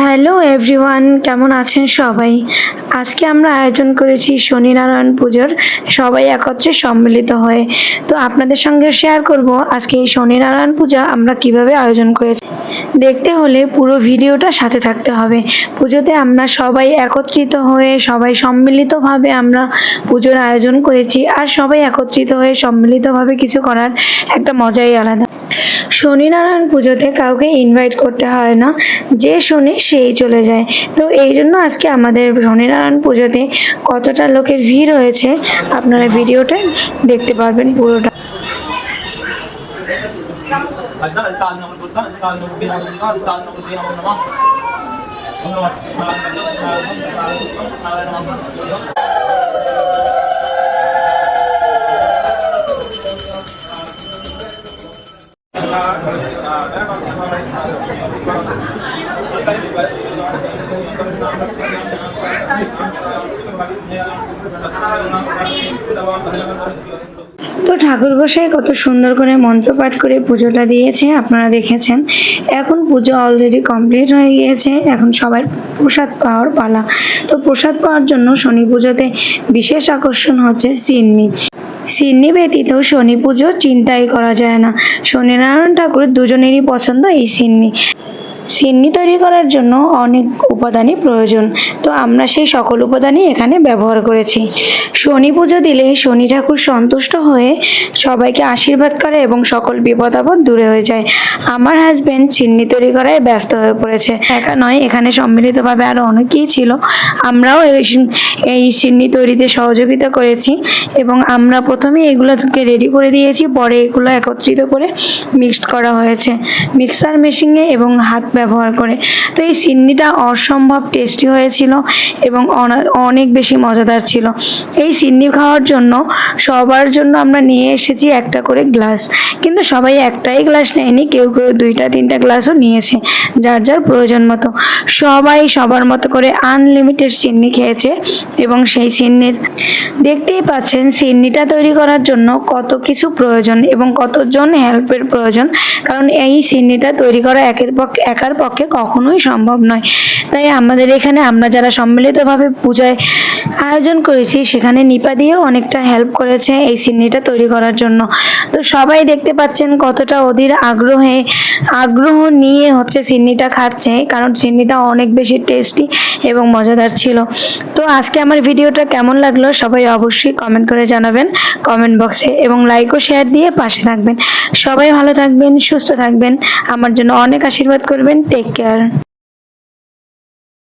Hello everyone, কেমন আছেন সবাই? আজকে আমরা আয়োজন করেছি শনিনারায়ণ পুজোর, সবাই একত্রে সম্মিলিত হয়ে। তো আপনাদের সঙ্গে শেয়ার করব আজকে এই শনিনারায়ণ পূজা আমরা কিভাবে আয়োজন করেছি। দেখতে হলে পুরো ভিডিওটা সাথে থাকতে হবে। পুজোতে আমরা সবাই একত্রিত হয়ে সবাই সম্মিলিতভাবে আমরা পুজোর আয়োজন করেছি, আর সবাই একত্রিত হয়ে সম্মিলিতভাবে কিছু করার একটা মজাই আলাদা। শনিনারায়ণ পুজোতে কাউকে ইনভাইট করতে হয় না, যে শনি সেই চলে যায়। তো এই জন্য আজকে আমাদের শনিনারায়ণ পুজোতে কতটা লোকের ভিড় হয়েছে আপনারা ভিডিওটা দেখতে পারবেন পুরোটা। তো ঠাকুর গোসাই কত সুন্দর করে মন্ত্রপাঠ করে পুজোটা দিয়েছে আপনারা দেখেছেন। এখন পুজো অলরেডি কমপ্লিট হয়ে গিয়েছে, এখন সবার প্রসাদ পাওয়ার পালা। তো প্রসাদ পাওয়ার জন্য শনি পুজোতে বিশেষ আকর্ষণ হচ্ছে সিন্নি। সিন্নি ব্যতীত শনি পুজো চিন্তাই করা যায় না। শনিনারায়ণ ঠাকুর দুজনেরই পছন্দ এই সিন্নি। সিন্নি তৈরি করার জন্য অনেক উপাদানই প্রয়োজন, তো আমরা সেই সকল উপাদানই এখানে ব্যবহার করেছি। শনি পুজো দিলে শনি ঠাকুর সন্তুষ্ট হয়ে সবাইকে আশীর্বাদ করে এবং সকল বিপদ আপদ দূরে হয়ে যায়। আমার হাজবেন্ড সিন্নি তৈরি করায় ব্যস্ত হয়ে পড়েছে, একা নয়, এখানে সম্মিলিতভাবে আরো অনেকেই ছিল। আমরাও এই সিন্নি তৈরিতে সহযোগিতা করেছি এবং আমরা প্রথমে এগুলোকে রেডি করে দিয়েছি, পরে এগুলো একত্রিত করে মিক্সড করা হয়েছে মিক্সার মেশিনে এবং হাত ব্যবহার করে। তো এই সিন্নিটা অসম্ভব টেস্টি হয়েছিল এবং অনেক বেশি মজাদার ছিল। এই সিন্নি খাওয়ার জন্য সবার জন্য আমরা নিয়ে এসেছি একটা করে গ্লাস, কিন্তু সবাই একটাই গ্লাস নেয়নি, কেউ কেউ দুইটা তিনটা গ্লাসও নিয়েছে, যার যার প্রয়োজন মতো। সবাই সবার মতো করে আনলিমিটেড সিন্নি খেয়েছে এবং সেই সিন্নির দেখতেই পাচ্ছেন সিন্নিটা তৈরি করার জন্য কত কিছু প্রয়োজন এবং কতজন হেল্পের প্রয়োজন, কারণ এই সিন্নিটা তৈরি করা একার পক্ষে কখনোই সম্ভব নয়। তাই আমাদের এখানে আমরা যারা সম্মিলিতভাবে পূজায় আয়োজন করেছি সেখানে নিপা দিয়েও অনেকটা হেল্প করেছে এই সিন্নিটা তৈরি করার জন্য। তো সবাই দেখতে পাচ্ছেন কতটা অধীর আগ্রহ নিয়ে হচ্ছে সিন্নিটা খাচ্ছে, কারণ সিন্নিটা অনেক বেশি টেস্টি এবং মজাদার ছিল। তো আজকে আমার ভিডিওটা কেমন লাগলো সবাই অবশ্যই কমেন্ট করে জানাবেন কমেন্ট বক্সে, এবং লাইক ও শেয়ার দিয়ে পাশে থাকবেন। সবাই ভালো থাকবেন, সুস্থ থাকবেন, আমার জন্য অনেক আশীর্বাদ করবেন। Take care.